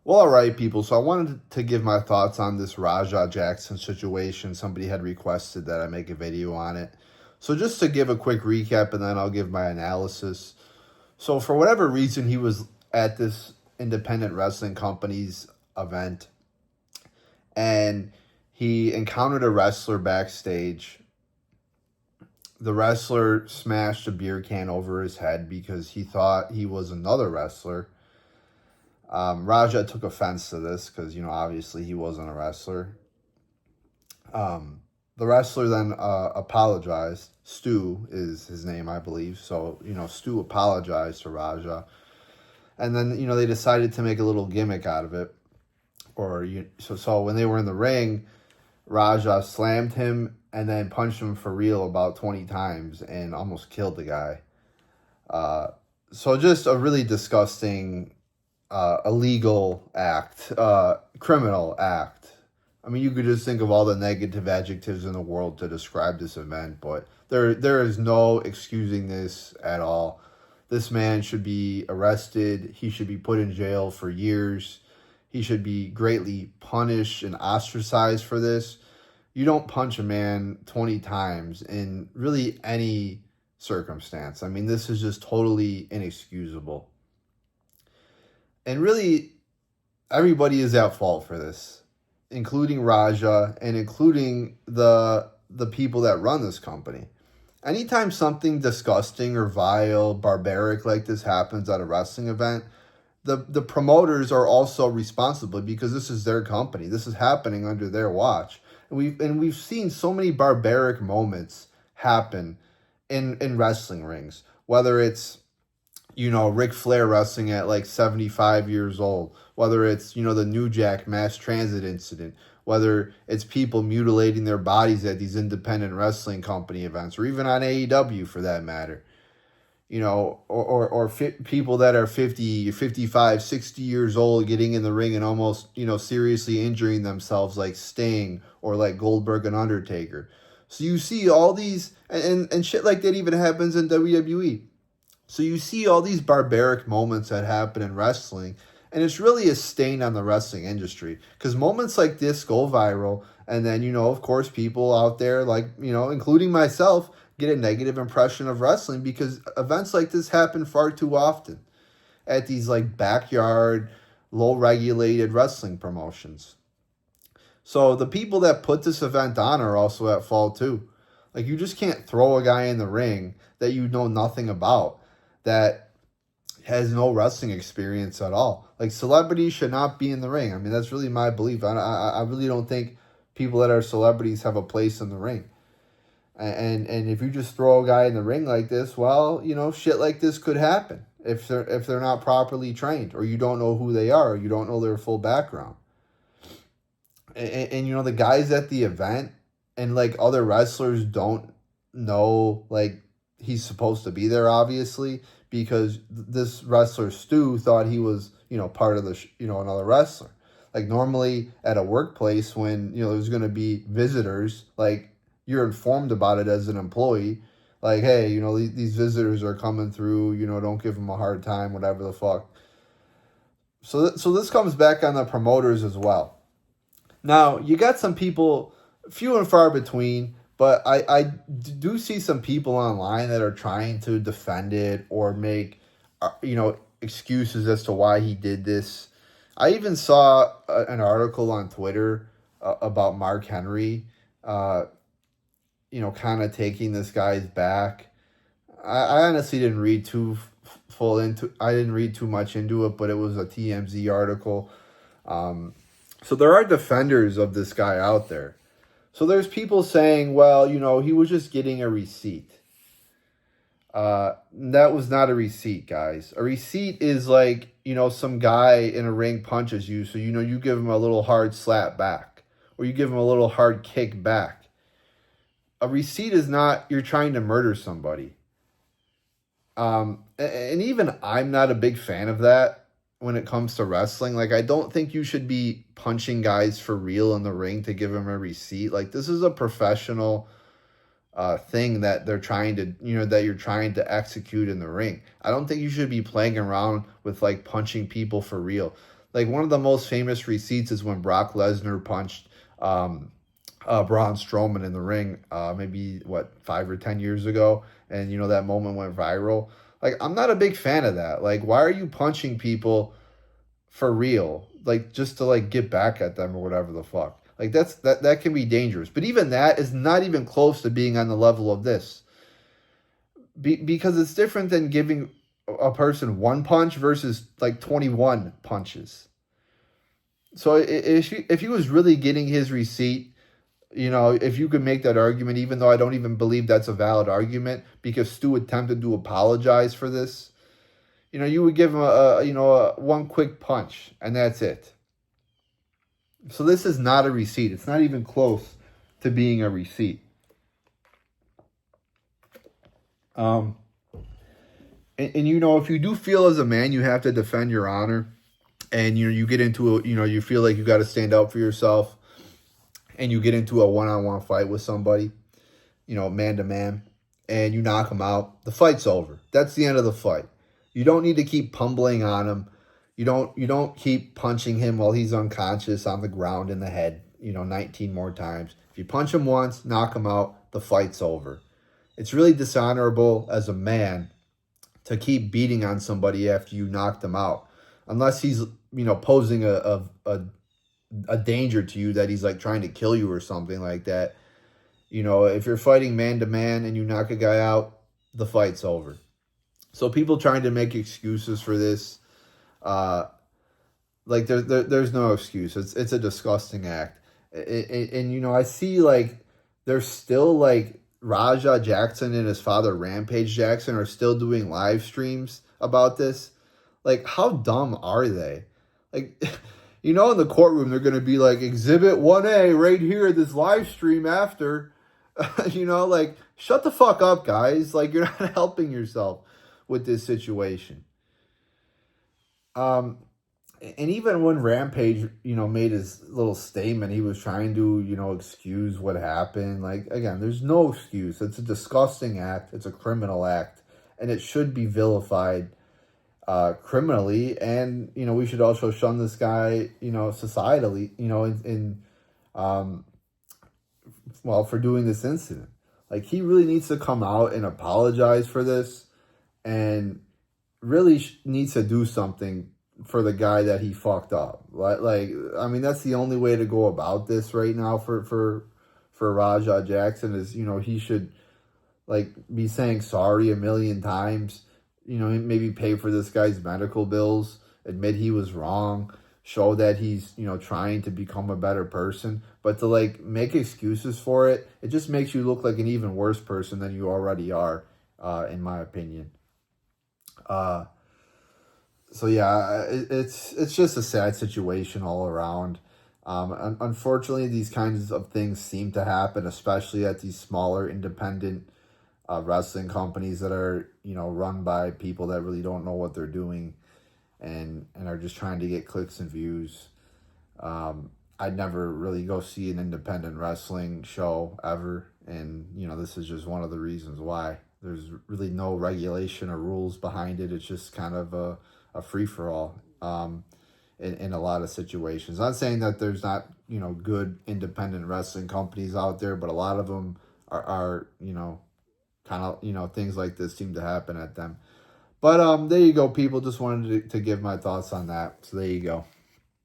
Well, all right, people. So I wanted to give my thoughts on this Raja Jackson situation. Somebody had requested that I make a video on it. So just to give a quick recap, and then I'll give my analysis. So for whatever reason, he was at this independent wrestling company's event, and he encountered a wrestler backstage. The wrestler smashed a beer can over his head because he thought he was another wrestler. Raja took offense to this because, obviously he wasn't a wrestler. The wrestler then apologized. Stu is his name, I believe. So, Stu apologized to Raja. And then, they decided to make a little gimmick out of it. So when they were in the ring, Raja slammed him and then punched him for real about 20 times and almost killed the guy. So just a really disgusting, illegal act, criminal act. I mean, you could just think of all the negative adjectives in the world to describe this event, but there is no excusing this at all. This man should be arrested. He should be put in jail for years. He should be greatly punished and ostracized for this. You don't punch a man 20 times in really any circumstance. I mean, this is just totally inexcusable. And really, everybody is at fault for this, including Raja and including the people that run this company. Anytime something disgusting or vile, barbaric like this happens at a wrestling event, the promoters are also responsible because this is their company. This is happening under their watch. And we've seen so many barbaric moments happen in wrestling rings, whether it's Ric Flair wrestling at like 75 years old, whether it's the New Jack mass transit incident, whether it's people mutilating their bodies at these independent wrestling company events, or even on AEW for that matter. People that are 50, 55, 60 years old getting in the ring and almost, seriously injuring themselves like Sting or like Goldberg and Undertaker. So you see all these, and shit like that even happens in WWE. So you see all these barbaric moments that happen in wrestling, and it's really a stain on the wrestling industry because moments like this go viral, and then, of course, people out there like, including myself, get a negative impression of wrestling because events like this happen far too often at these like backyard, low regulated wrestling promotions. So the people that put this event on are also at fault too. Like, you just can't throw a guy in the ring that you know nothing about, that has no wrestling experience at all. Like, celebrities should not be in the ring. I mean, that's really my belief. I really don't think people that are celebrities have a place in the ring. And if you just throw a guy in the ring like this, well, shit like this could happen if they're not properly trained, or you don't know who they are, or you don't know their full background. And the guys at the event and like other wrestlers don't know like he's supposed to be there, obviously, because this wrestler Stu thought he was part of the another wrestler. Like, normally at a workplace when there's going to be visitors, like, you're informed about it as an employee, like, hey, these visitors are coming through, don't give them a hard time, whatever the fuck. So this comes back on the promoters as well. Now, you got some people, few and far between, but I do see some people online that are trying to defend it or make, excuses as to why he did this. I even saw an article on Twitter about Mark Henry, kind of taking this guy's back. I honestly didn't read I didn't read too much into it, but it was a TMZ article. So there are defenders of this guy out there. So there's people saying, well, he was just getting a receipt. That was not a receipt, guys. A receipt is like, some guy in a ring punches you, so you give him a little hard slap back, or you give him a little hard kick back. A receipt is not you're trying to murder somebody. And even I'm not a big fan of that when it comes to wrestling. Like, I don't think you should be punching guys for real in the ring to give them a receipt. Like, this is a professional thing that they're trying to, that you're trying to execute in the ring. I don't think you should be playing around with like punching people for real. Like one of the most famous receipts is when Brock Lesnar punched Braun Strowman in the ring, maybe what 5 or 10 years ago, and that moment went viral. Like I'm not a big fan of that. Like why are you punching people for real? Like just to like get back at them or whatever the fuck. Like that can be dangerous. But even that is not even close to being on the level of this. Because it's different than giving a person one punch versus like 21 punches. So if he was really getting his receipt, if you could make that argument, even though I don't even believe that's a valid argument, because Stu attempted to apologize for this, you would give him a one quick punch, and that's it. So this is not a receipt. It's not even close to being a receipt. And if you do feel as a man you have to defend your honor, and you get into you feel like you got to stand up for yourself, and you get into a one-on-one fight with somebody, man to man, and you knock him out, the fight's over. That's the end of the fight. You don't need to keep pummeling on him. You don't keep punching him while he's unconscious on the ground in the head, 19 more times. If you punch him once, knock him out, the fight's over. It's really dishonorable as a man to keep beating on somebody after you knocked them out, unless he's posing a danger to you, that he's like trying to kill you or something like that. If you're fighting man to man and you knock a guy out, the fight's over. So people trying to make excuses for this, like there's no excuse. It's a disgusting act, and I see like there's still like Raja Jackson and his father Rampage Jackson are still doing live streams about this. Like, how dumb are they? Like, in the courtroom, they're going to be like, Exhibit 1A right here, this live stream after. Like, shut the fuck up, guys. Like, you're not helping yourself with this situation. And even when Rampage, made his little statement, he was trying to, excuse what happened. Like, again, there's no excuse. It's a disgusting act. It's a criminal act. And it should be vilified criminally. And, we should also shun this guy, societally, for doing this incident. Like, he really needs to come out and apologize for this, and really needs to do something for the guy that he fucked up. I mean, that's the only way to go about this right now for Raja Jackson is, he should like be saying sorry a million times, maybe pay for this guy's medical bills, admit he was wrong, show that he's, trying to become a better person. But to like make excuses for it, it just makes you look like an even worse person than you already are, in my opinion. So yeah, it's just a sad situation all around. Unfortunately, these kinds of things seem to happen, especially at these smaller independent wrestling companies that are run by people that really don't know what they're doing, and are just trying to get clicks and views. I'd never really go see an independent wrestling show ever, and this is just one of the reasons why. There's really no regulation or rules behind it. It's just kind of a free-for-all in a lot of situations. I'm not saying that there's not, good independent wrestling companies out there, but a lot of them are kind of, things like this seem to happen at them. But there you go, people. Just wanted to give my thoughts on that. So there you go.